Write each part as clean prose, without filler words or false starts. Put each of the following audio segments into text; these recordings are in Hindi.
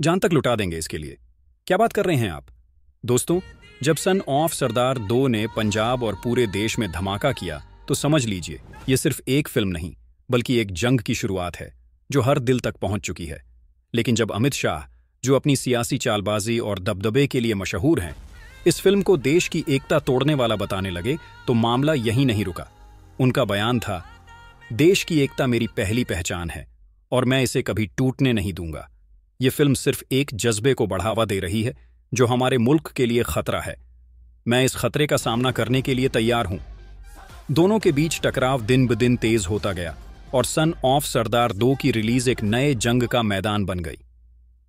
जान तक लुटा देंगे इसके लिए। क्या बात कर रहे हैं आप? दोस्तों, जब सन ऑफ सरदार 2 ने पंजाब और पूरे देश में धमाका किया, तो समझ लीजिए ये सिर्फ एक फिल्म नहीं, बल्कि एक जंग की शुरुआत है जो हर दिल तक पहुंच चुकी है। लेकिन जब अमित शाह, जो अपनी सियासी चालबाजी और दबदबे के लिए मशहूर हैं, इस फिल्म को देश की एकता तोड़ने वाला बताने लगे, तो मामला यहीं नहीं रुका। उनका बयान था, देश की एकता मेरी पहली पहचान है और मैं इसे कभी टूटने नहीं दूंगा। ये फिल्म सिर्फ एक जज्बे को बढ़ावा दे रही है जो हमारे मुल्क के लिए खतरा है। मैं इस खतरे का सामना करने के लिए तैयार हूं। दोनों के बीच टकराव दिन ब दिन तेज होता गया और सन ऑफ सरदार 2 की रिलीज एक नए जंग का मैदान बन गई।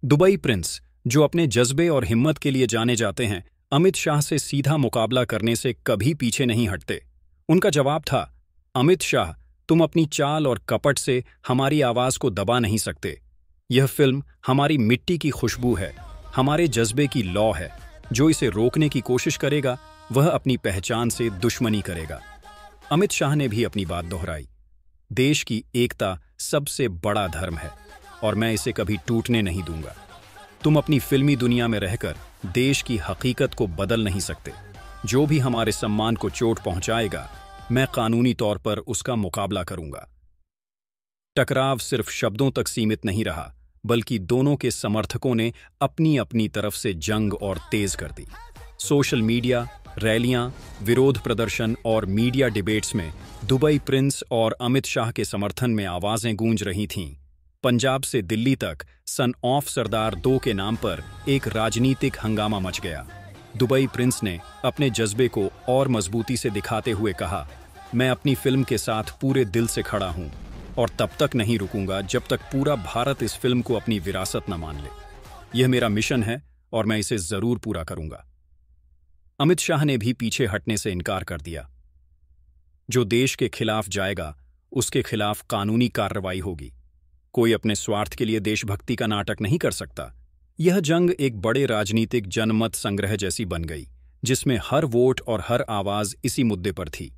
दुबई प्रिंस, जो अपने जज्बे और हिम्मत के लिए जाने जाते हैं, अमित शाह से सीधा मुकाबला करने से कभी पीछे नहीं हटते। उनका जवाब था, अमित शाह, तुम अपनी चाल और कपट से हमारी आवाज को दबा नहीं सकते। यह फिल्म हमारी मिट्टी की खुशबू है, हमारे जज्बे की लौ है। जो इसे रोकने की कोशिश करेगा, वह अपनी पहचान से दुश्मनी करेगा। अमित शाह ने भी अपनी बात दोहराई, देश की एकता सबसे बड़ा धर्म है और मैं इसे कभी टूटने नहीं दूंगा। तुम अपनी फिल्मी दुनिया में रहकर देश की हकीकत को बदल नहीं सकते। जो भी हमारे सम्मान को चोट पहुंचाएगा, मैं कानूनी तौर पर उसका मुकाबला करूंगा। टकराव सिर्फ शब्दों तक सीमित नहीं रहा, बल्कि दोनों के समर्थकों ने अपनी अपनी तरफ से जंग और तेज कर दी। सोशल मीडिया, रैलियां, विरोध प्रदर्शन और मीडिया डिबेट्स में दुबई प्रिंस और अमित शाह के समर्थन में आवाजें गूंज रही थीं। पंजाब से दिल्ली तक सन ऑफ सरदार 2 के नाम पर एक राजनीतिक हंगामा मच गया। दुबई प्रिंस ने अपने जज्बे को और मजबूती से दिखाते हुए कहा, मैं अपनी फिल्म के साथ पूरे दिल से खड़ा हूं और तब तक नहीं रुकूंगा जब तक पूरा भारत इस फिल्म को अपनी विरासत न मान ले। यह मेरा मिशन है और मैं इसे जरूर पूरा करूंगा। अमित शाह ने भी पीछे हटने से इनकार कर दिया। जो देश के खिलाफ जाएगा, उसके खिलाफ कानूनी कार्रवाई होगी। कोई अपने स्वार्थ के लिए देशभक्ति का नाटक नहीं कर सकता। यह जंग एक बड़े राजनीतिक जनमत संग्रह जैसी बन गई, जिसमें हर वोट और हर आवाज इसी मुद्दे पर थी।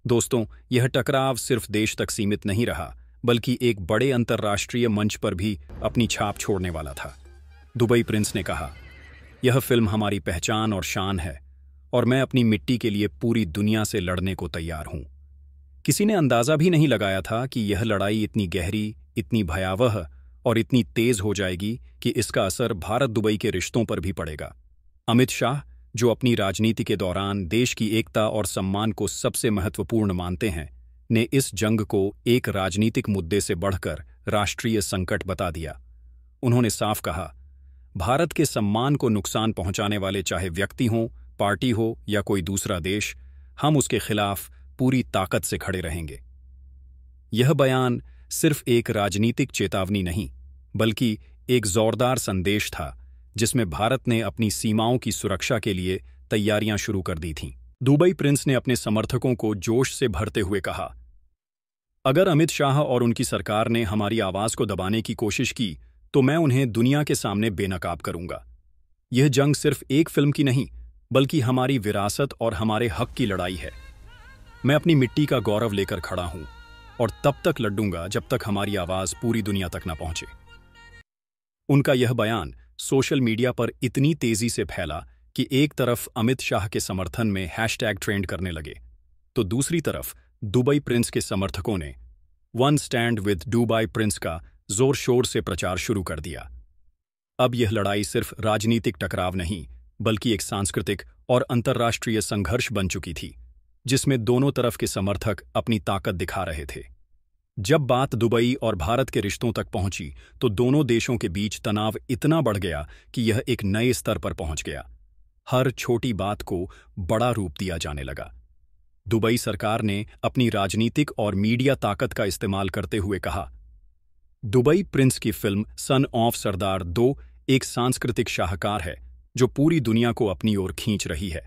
दोस्तों, यह टकराव सिर्फ देश तक सीमित नहीं रहा, बल्कि एक बड़े अंतर्राष्ट्रीय मंच पर भी अपनी छाप छोड़ने वाला था। दुबई प्रिंस ने कहा, यह फिल्म हमारी पहचान और शान है और मैं अपनी मिट्टी के लिए पूरी दुनिया से लड़ने को तैयार हूं। किसी ने अंदाजा भी नहीं लगाया था कि यह लड़ाई इतनी गहरी, इतनी भयावह और इतनी तेज हो जाएगी कि इसका असर भारत दुबई के रिश्तों पर भी पड़ेगा। अमित शाह, जो अपनी राजनीति के दौरान देश की एकता और सम्मान को सबसे महत्वपूर्ण मानते हैं, ने इस जंग को एक राजनीतिक मुद्दे से बढ़कर राष्ट्रीय संकट बता दिया। उन्होंने साफ कहा, भारत के सम्मान को नुकसान पहुंचाने वाले चाहे व्यक्ति हों, पार्टी हो या कोई दूसरा देश, हम उसके खिलाफ पूरी ताकत से खड़े रहेंगे। यह बयान सिर्फ एक राजनीतिक चेतावनी नहीं, बल्कि एक जोरदार संदेश था, जिसमें भारत ने अपनी सीमाओं की सुरक्षा के लिए तैयारियां शुरू कर दी थीं। दुबई प्रिंस ने अपने समर्थकों को जोश से भरते हुए कहा, अगर अमित शाह और उनकी सरकार ने हमारी आवाज को दबाने की कोशिश की, तो मैं उन्हें दुनिया के सामने बेनकाब करूंगा। यह जंग सिर्फ एक फिल्म की नहीं, बल्कि हमारी विरासत और हमारे हक की लड़ाई है। मैं अपनी मिट्टी का गौरव लेकर खड़ा हूं और तब तक लड़ूंगा जब तक हमारी आवाज पूरी दुनिया तक न पहुंचे। उनका यह बयान सोशल मीडिया पर इतनी तेजी से फैला कि एक तरफ अमित शाह के समर्थन में हैशटैग ट्रेंड करने लगे, तो दूसरी तरफ दुबई प्रिंस के समर्थकों ने one stand with Dubai Prince का जोर शोर से प्रचार शुरू कर दिया। अब यह लड़ाई सिर्फ राजनीतिक टकराव नहीं, बल्कि एक सांस्कृतिक और अंतर्राष्ट्रीय संघर्ष बन चुकी थी, जिसमें दोनों तरफ के समर्थक अपनी ताकत दिखा रहे थे। जब बात दुबई और भारत के रिश्तों तक पहुंची, तो दोनों देशों के बीच तनाव इतना बढ़ गया कि यह एक नए स्तर पर पहुंच गया। हर छोटी बात को बड़ा रूप दिया जाने लगा। दुबई सरकार ने अपनी राजनीतिक और मीडिया ताकत का इस्तेमाल करते हुए कहा, दुबई प्रिंस की फिल्म सन ऑफ सरदार 2 एक सांस्कृतिक शाहकार है जो पूरी दुनिया को अपनी ओर खींच रही है।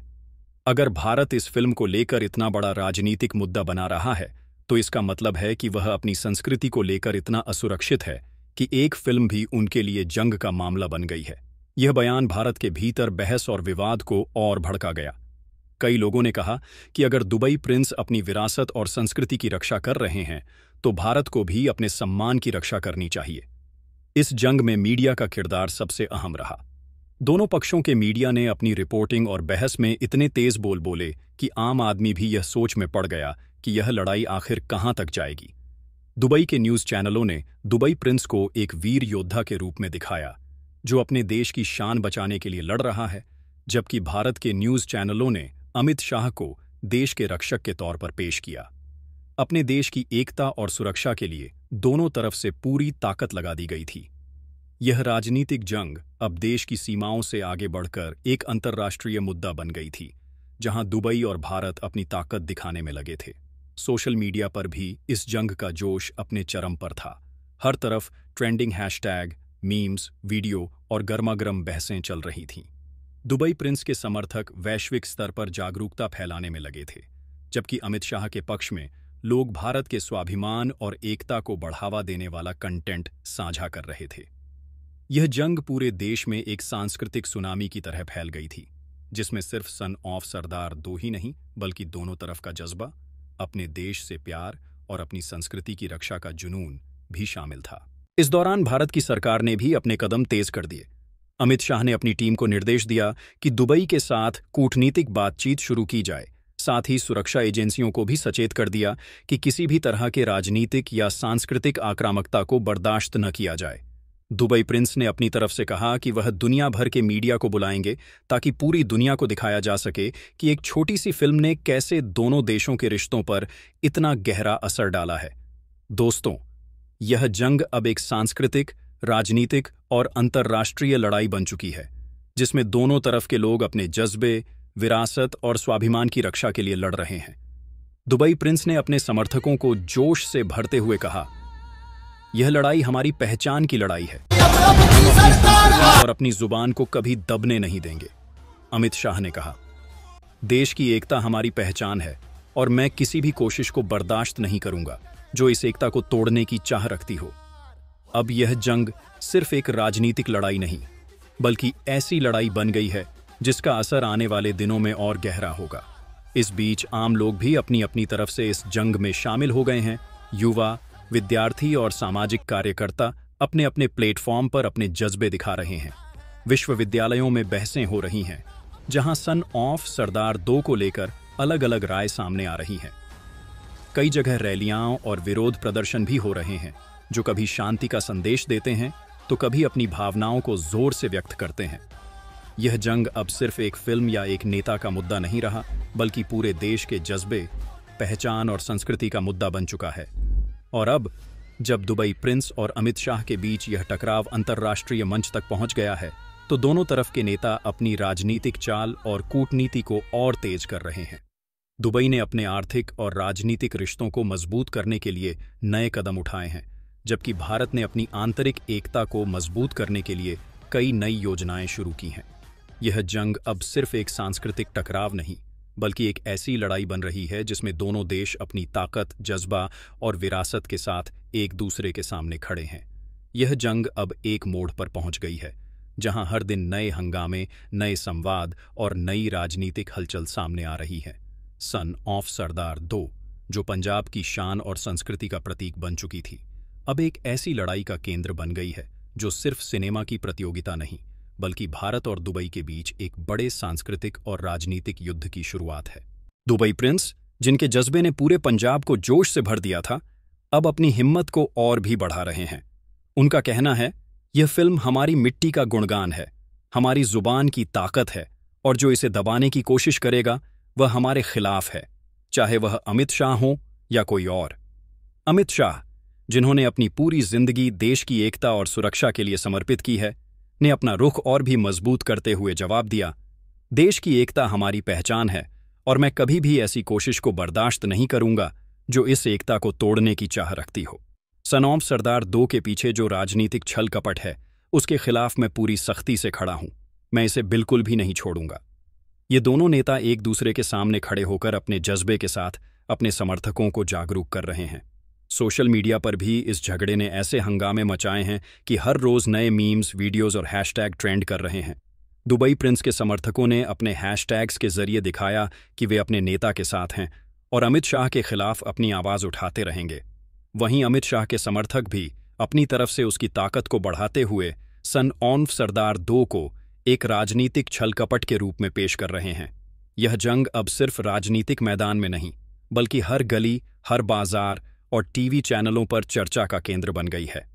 अगर भारत इस फिल्म को लेकर इतना बड़ा राजनीतिक मुद्दा बना रहा है, तो इसका मतलब है कि वह अपनी संस्कृति को लेकर इतना असुरक्षित है कि एक फिल्म भी उनके लिए जंग का मामला बन गई है। यह बयान भारत के भीतर बहस और विवाद को और भड़का गया। कई लोगों ने कहा कि अगर दुबई प्रिंस अपनी विरासत और संस्कृति की रक्षा कर रहे हैं, तो भारत को भी अपने सम्मान की रक्षा करनी चाहिए। इस जंग में मीडिया का किरदार सबसे अहम रहा। दोनों पक्षों के मीडिया ने अपनी रिपोर्टिंग और बहस में इतने तेज बोले कि आम आदमी भी यह सोच में पड़ गया कि यह लड़ाई आखिर कहां तक जाएगी। दुबई के न्यूज़ चैनलों ने दुबई प्रिंस को एक वीर योद्धा के रूप में दिखाया, जो अपने देश की शान बचाने के लिए लड़ रहा है, जबकि भारत के न्यूज़ चैनलों ने अमित शाह को देश के रक्षक के तौर पर पेश किया। अपने देश की एकता और सुरक्षा के लिए दोनों तरफ से पूरी ताकत लगा दी गई थी। यह राजनीतिक जंग अब देश की सीमाओं से आगे बढ़कर एक अंतर्राष्ट्रीय मुद्दा बन गई थी, जहां दुबई और भारत अपनी ताकत दिखाने में लगे थे। सोशल मीडिया पर भी इस जंग का जोश अपने चरम पर था। हर तरफ ट्रेंडिंग हैशटैग, मीम्स, वीडियो और गर्मागर्म बहसें चल रही थीं। दुबई प्रिंस के समर्थक वैश्विक स्तर पर जागरूकता फैलाने में लगे थे, जबकि अमित शाह के पक्ष में लोग भारत के स्वाभिमान और एकता को बढ़ावा देने वाला कंटेंट साझा कर रहे थे। यह जंग पूरे देश में एक सांस्कृतिक सुनामी की तरह फैल गई थी, जिसमें सिर्फ सन ऑफ सरदार दो ही नहीं, बल्कि दोनों तरफ का जज्बा, अपने देश से प्यार और अपनी संस्कृति की रक्षा का जुनून भी शामिल था। इस दौरान भारत की सरकार ने भी अपने कदम तेज कर दिए। अमित शाह ने अपनी टीम को निर्देश दिया कि दुबई के साथ कूटनीतिक बातचीत शुरू की जाए। साथ ही सुरक्षा एजेंसियों को भी सचेत कर दिया कि किसी भी तरह के राजनीतिक या सांस्कृतिक आक्रामकता को बर्दाश्त न किया जाए। दुबई प्रिंस ने अपनी तरफ से कहा कि वह दुनिया भर के मीडिया को बुलाएंगे ताकि पूरी दुनिया को दिखाया जा सके कि एक छोटी सी फिल्म ने कैसे दोनों देशों के रिश्तों पर इतना गहरा असर डाला है। दोस्तों, यह जंग अब एक सांस्कृतिक, राजनीतिक और अंतर्राष्ट्रीय लड़ाई बन चुकी है, जिसमें दोनों तरफ के लोग अपने जज्बे, विरासत और स्वाभिमान की रक्षा के लिए लड़ रहे हैं। दुबई प्रिंस ने अपने समर्थकों को जोश से भरते हुए कहा, यह लड़ाई हमारी पहचान की लड़ाई है और अपनी जुबान को कभी दबने नहीं देंगे। अमित शाह ने कहा, देश की एकता हमारी पहचान है और मैं किसी भी कोशिश को बर्दाश्त नहीं करूंगा जो इस एकता को तोड़ने की चाह रखती हो। अब यह जंग सिर्फ एक राजनीतिक लड़ाई नहीं, बल्कि ऐसी लड़ाई बन गई है जिसका असर आने वाले दिनों में और गहरा होगा। इस बीच आम लोग भी अपनी अपनी तरफ से इस जंग में शामिल हो गए हैं। युवा, विद्यार्थी और सामाजिक कार्यकर्ता अपने अपने प्लेटफॉर्म पर अपने जज्बे दिखा रहे हैं। विश्वविद्यालयों में बहसें हो रही हैं, जहां सन ऑफ सरदार 2 को लेकर अलग अलग राय सामने आ रही हैं। कई जगह रैलियां और विरोध प्रदर्शन भी हो रहे हैं, जो कभी शांति का संदेश देते हैं तो कभी अपनी भावनाओं को जोर से व्यक्त करते हैं। यह जंग अब सिर्फ एक फिल्म या एक नेता का मुद्दा नहीं रहा, बल्कि पूरे देश के जज्बे, पहचान और संस्कृति का मुद्दा बन चुका है। और अब जब दुबई प्रिंस और अमित शाह के बीच यह टकराव अंतर्राष्ट्रीय मंच तक पहुंच गया है, तो दोनों तरफ के नेता अपनी राजनीतिक चाल और कूटनीति को और तेज कर रहे हैं। दुबई ने अपने आर्थिक और राजनीतिक रिश्तों को मजबूत करने के लिए नए कदम उठाए हैं, जबकि भारत ने अपनी आंतरिक एकता को मजबूत करने के लिए कई नई योजनाएं शुरू की हैं। यह जंग अब सिर्फ एक सांस्कृतिक टकराव नहीं, बल्कि एक ऐसी लड़ाई बन रही है जिसमें दोनों देश अपनी ताकत, जज्बा और विरासत के साथ एक दूसरे के सामने खड़े हैं। यह जंग अब एक मोड़ पर पहुंच गई है, जहां हर दिन नए हंगामे, नए संवाद और नई राजनीतिक हलचल सामने आ रही है। सन ऑफ सरदार 2, जो पंजाब की शान और संस्कृति का प्रतीक बन चुकी थी, अब एक ऐसी लड़ाई का केंद्र बन गई है जो सिर्फ सिनेमा की प्रतियोगिता नहीं, बल्कि भारत और दुबई के बीच एक बड़े सांस्कृतिक और राजनीतिक युद्ध की शुरुआत है। दुबई प्रिंस, जिनके जज्बे ने पूरे पंजाब को जोश से भर दिया था, अब अपनी हिम्मत को और भी बढ़ा रहे हैं। उनका कहना है, यह फिल्म हमारी मिट्टी का गुणगान है, हमारी जुबान की ताकत है, और जो इसे दबाने की कोशिश करेगा वह हमारे खिलाफ है, चाहे वह अमित शाह हो या कोई और। अमित शाह, जिन्होंने अपनी पूरी जिंदगी देश की एकता और सुरक्षा के लिए समर्पित की है, ने अपना रुख और भी मजबूत करते हुए जवाब दिया, देश की एकता हमारी पहचान है और मैं कभी भी ऐसी कोशिश को बर्दाश्त नहीं करूंगा जो इस एकता को तोड़ने की चाह रखती हो। सन ऑफ सरदार 2 के पीछे जो राजनीतिक छल कपट है, उसके खिलाफ मैं पूरी सख्ती से खड़ा हूं। मैं इसे बिल्कुल भी नहीं छोड़ूंगा। ये दोनों नेता एक दूसरे के सामने खड़े होकर अपने जज्बे के साथ अपने समर्थकों को जागरूक कर रहे हैं। सोशल मीडिया पर भी इस झगड़े ने ऐसे हंगामे मचाए हैं कि हर रोज नए मीम्स, वीडियोस और हैशटैग ट्रेंड कर रहे हैं। दुबई प्रिंस के समर्थकों ने अपने हैशटैग्स के जरिए दिखाया कि वे अपने नेता के साथ हैं और अमित शाह के खिलाफ अपनी आवाज उठाते रहेंगे। वहीं अमित शाह के समर्थक भी अपनी तरफ से उसकी ताकत को बढ़ाते हुए सन ऑफ सरदार 2 को एक राजनीतिक छलकपट के रूप में पेश कर रहे हैं। यह जंग अब सिर्फ राजनीतिक मैदान में नहीं, बल्कि हर गली, हर बाजार और टीवी चैनलों पर चर्चा का केंद्र बन गई है।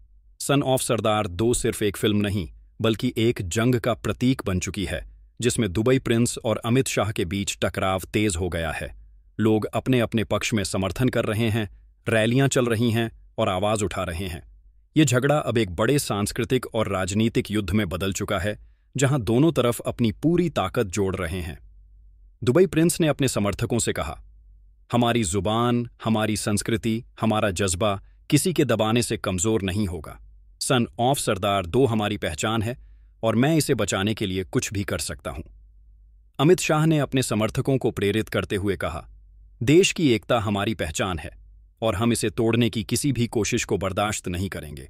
सन ऑफ सरदार 2 सिर्फ एक फिल्म नहीं, बल्कि एक जंग का प्रतीक बन चुकी है, जिसमें दुबई प्रिंस और अमित शाह के बीच टकराव तेज हो गया है। लोग अपने अपने पक्ष में समर्थन कर रहे हैं, रैलियां चल रही हैं और आवाज उठा रहे हैं। ये झगड़ा अब एक बड़े सांस्कृतिक और राजनीतिक युद्ध में बदल चुका है, जहां दोनों तरफ अपनी पूरी ताकत जोड़ रहे हैं। दुबई प्रिंस ने अपने समर्थकों से कहा, हमारी जुबान, हमारी संस्कृति, हमारा जज्बा किसी के दबाने से कमजोर नहीं होगा। सन ऑफ सरदार 2 हमारी पहचान है और मैं इसे बचाने के लिए कुछ भी कर सकता हूं। अमित शाह ने अपने समर्थकों को प्रेरित करते हुए कहा, देश की एकता हमारी पहचान है और हम इसे तोड़ने की किसी भी कोशिश को बर्दाश्त नहीं करेंगे।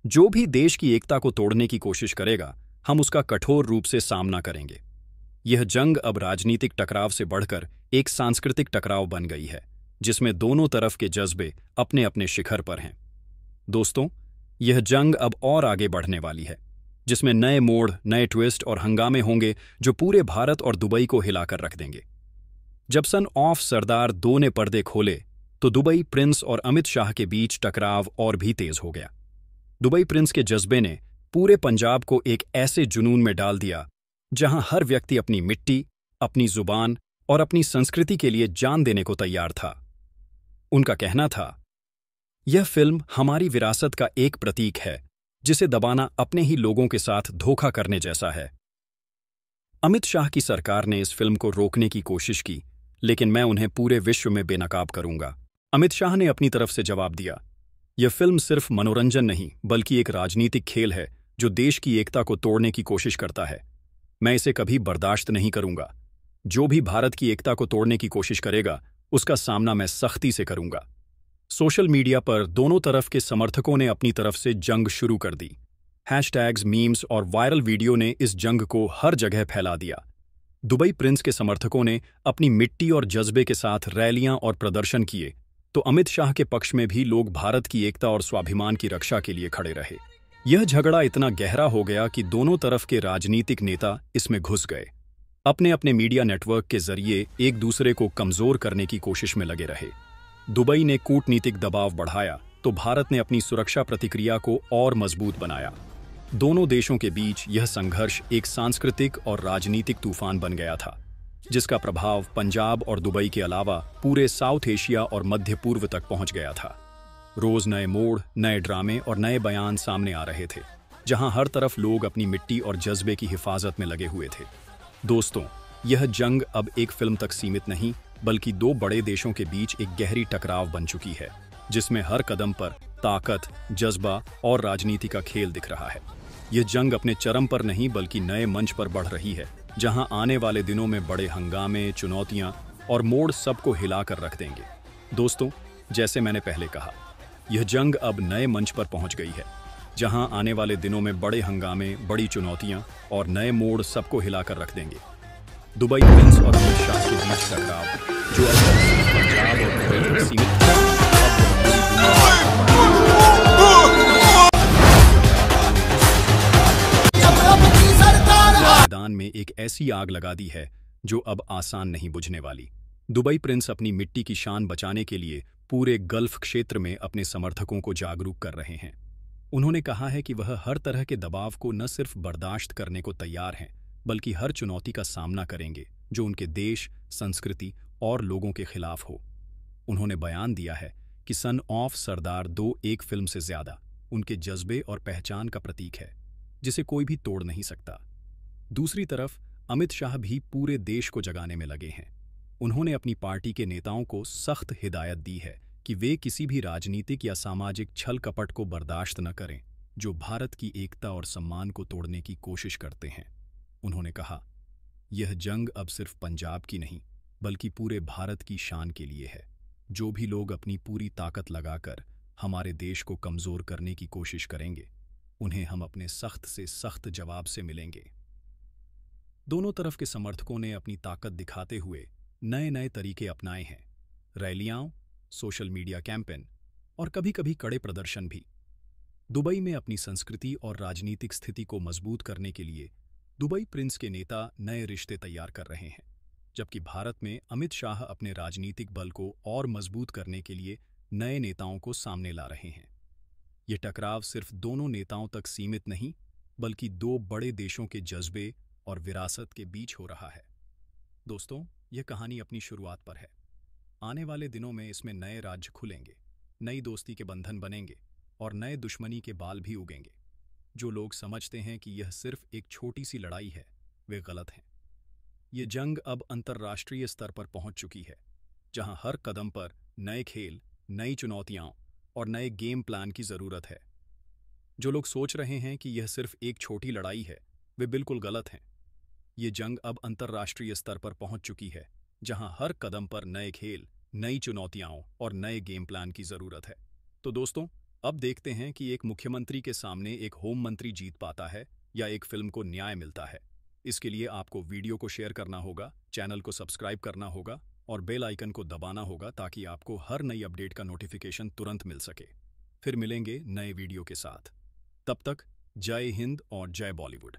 जो भी देश की एकता को तोड़ने की कोशिश करेगा, हम उसका कठोर रूप से सामना करेंगे। यह जंग अब राजनीतिक टकराव से बढ़कर एक सांस्कृतिक टकराव बन गई है, जिसमें दोनों तरफ के जज्बे अपने अपने शिखर पर हैं। दोस्तों, यह जंग अब और आगे बढ़ने वाली है, जिसमें नए मोड़, नए ट्विस्ट और हंगामे होंगे जो पूरे भारत और दुबई को हिलाकर रख देंगे। जब सन ऑफ सरदार 2 ने पर्दे खोले, तो दुबई प्रिंस और अमित शाह के बीच टकराव और भी तेज हो गया। दुबई प्रिंस के जज्बे ने पूरे पंजाब को एक ऐसे जुनून में डाल दिया जहां हर व्यक्ति अपनी मिट्टी, अपनी जुबान और अपनी संस्कृति के लिए जान देने को तैयार था। उनका कहना था, यह फिल्म हमारी विरासत का एक प्रतीक है, जिसे दबाना अपने ही लोगों के साथ धोखा करने जैसा है। अमित शाह की सरकार ने इस फिल्म को रोकने की कोशिश की, लेकिन मैं उन्हें पूरे विश्व में बेनकाब करूंगा। अमित शाह ने अपनी तरफ से जवाब दिया, यह फिल्म सिर्फ मनोरंजन नहीं, बल्कि एक राजनीतिक खेल है जो देश की एकता को तोड़ने की कोशिश करता है। मैं इसे कभी बर्दाश्त नहीं करूंगा। जो भी भारत की एकता को तोड़ने की कोशिश करेगा, उसका सामना मैं सख्ती से करूंगा। सोशल मीडिया पर दोनों तरफ के समर्थकों ने अपनी तरफ से जंग शुरू कर दी। हैशटैग्स, मीम्स और वायरल वीडियो ने इस जंग को हर जगह फैला दिया। दुबई प्रिंस के समर्थकों ने अपनी मिट्टी और जज्बे के साथ रैलियां और प्रदर्शन किए, तो अमित शाह के पक्ष में भी लोग भारत की एकता और स्वाभिमान की रक्षा के लिए खड़े रहे। यह झगड़ा इतना गहरा हो गया कि दोनों तरफ के राजनीतिक नेता इसमें घुस गए। अपने अपने मीडिया नेटवर्क के जरिए एक दूसरे को कमजोर करने की कोशिश में लगे रहे। दुबई ने कूटनीतिक दबाव बढ़ाया, तो भारत ने अपनी सुरक्षा प्रतिक्रिया को और मजबूत बनाया। दोनों देशों के बीच यह संघर्ष एक सांस्कृतिक और राजनीतिक तूफान बन गया था, जिसका प्रभाव पंजाब और दुबई के अलावा पूरे साउथ एशिया और मध्य पूर्व तक पहुंच गया था। रोज नए मोड़, नए ड्रामे और नए बयान सामने आ रहे थे, जहां हर तरफ लोग अपनी मिट्टी और जज्बे की हिफाजत में लगे हुए थे। दोस्तों, यह जंग अब एक फिल्म तक सीमित नहीं, बल्कि दो बड़े देशों के बीच एक गहरी टकराव बन चुकी है, जिसमें हर कदम पर ताकत, जज्बा और राजनीति का खेल दिख रहा है। यह जंग अपने चरम पर नहीं, बल्कि नए मंच पर बढ़ रही है, जहां आने वाले दिनों में बड़े हंगामे, चुनौतियां और मोड़ सबको हिलाकर रख देंगे। दोस्तों, जैसे मैंने पहले कहा, यह जंग अब नए मंच पर पहुंच गई है, जहां आने वाले दिनों में बड़े हंगामे, बड़ी चुनौतियां और नए मोड़ सबको हिलाकर रख देंगे। दुबई प्रिंस और अमित शाह के बीच टकराव, जो अब तक सिर्फ पंजाब और दुबई तक सीमित था, मैदान में एक ऐसी आग लगा दी है जो अब आसान नहीं बुझने वाली। दुबई प्रिंस अपनी मिट्टी की शान बचाने के लिए पूरे गल्फ क्षेत्र में अपने समर्थकों को जागरूक कर रहे हैं। उन्होंने कहा है कि वह हर तरह के दबाव को न सिर्फ बर्दाश्त करने को तैयार हैं, बल्कि हर चुनौती का सामना करेंगे जो उनके देश, संस्कृति और लोगों के खिलाफ हो। उन्होंने बयान दिया है कि सन ऑफ सरदार 2 एक फिल्म से ज्यादा उनके जज्बे और पहचान का प्रतीक है, जिसे कोई भी तोड़ नहीं सकता। दूसरी तरफ अमित शाह भी पूरे देश को जगाने में लगे हैं। उन्होंने अपनी पार्टी के नेताओं को सख्त हिदायत दी है कि वे किसी भी राजनीतिक या सामाजिक छल कपट को बर्दाश्त न करें जो भारत की एकता और सम्मान को तोड़ने की कोशिश करते हैं। उन्होंने कहा, यह जंग अब सिर्फ पंजाब की नहीं, बल्कि पूरे भारत की शान के लिए है। जो भी लोग अपनी पूरी ताकत लगाकर हमारे देश को कमजोर करने की कोशिश करेंगे, उन्हें हम अपने सख्त से सख्त जवाब से मिलेंगे। दोनों तरफ के समर्थकों ने अपनी ताकत दिखाते हुए नए नए तरीके अपनाए हैं। रैलियां, सोशल मीडिया कैंपेन और कभी कभी कड़े प्रदर्शन भी। दुबई में अपनी संस्कृति और राजनीतिक स्थिति को मजबूत करने के लिए दुबई प्रिंस के नेता नए रिश्ते तैयार कर रहे हैं, जबकि भारत में अमित शाह अपने राजनीतिक बल को और मजबूत करने के लिए नए नेताओं को सामने ला रहे हैं। ये टकराव सिर्फ दोनों नेताओं तक सीमित नहीं, बल्कि दो बड़े देशों के जज्बे और विरासत के बीच हो रहा है। दोस्तों, यह कहानी अपनी शुरुआत पर है। आने वाले दिनों में इसमें नए राज्य खुलेंगे, नई दोस्ती के बंधन बनेंगे और नए दुश्मनी के बाल भी उगेंगे। जो लोग समझते हैं कि यह सिर्फ एक छोटी सी लड़ाई है, वे गलत हैं। ये जंग अब अंतर्राष्ट्रीय स्तर पर पहुंच चुकी है, जहां हर कदम पर नए खेल, नई चुनौतियां और नए गेम प्लान की जरूरत है। जो लोग सोच रहे हैं कि यह सिर्फ एक छोटी लड़ाई है, वे बिल्कुल गलत हैं। ये जंग अब अंतर्राष्ट्रीय स्तर पर पहुंच चुकी है, जहां हर कदम पर नए खेल, नई चुनौतियां और नए गेम प्लान की जरूरत है। तो दोस्तों, अब देखते हैं कि एक मुख्यमंत्री के सामने एक होम मंत्री जीत पाता है या एक फिल्म को न्याय मिलता है। इसके लिए आपको वीडियो को शेयर करना होगा, चैनल को सब्सक्राइब करना होगा और बेल आइकन को दबाना होगा ताकि आपको हर नई अपडेट का नोटिफिकेशन तुरंत मिल सके। फिर मिलेंगे नए वीडियो के साथ। तब तक जय हिंद और जय बॉलीवुड।